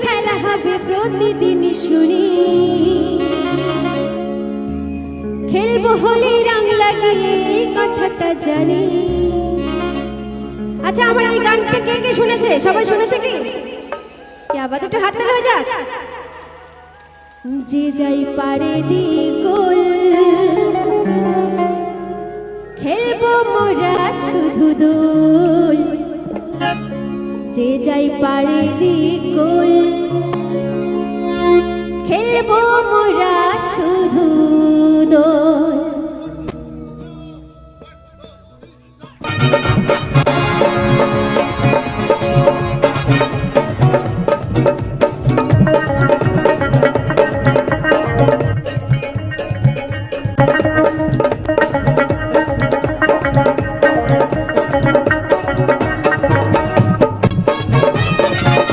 খেলা হবে প্রতিদিন শুনি খেলবো হোলি রং লাগিয়ে এই কথাটা জানি। আচ্ছা আমার এই গানটা কে কে শুনেছে? সবাই শুনেছে কি? আবার একটু হাত তালি হয়ে যাক। যে যাই পারে দি গোল খেলবো মোরা শুধু দোল। যে যাই পারে দি গোল খেলবো মোরা শুধু দোল।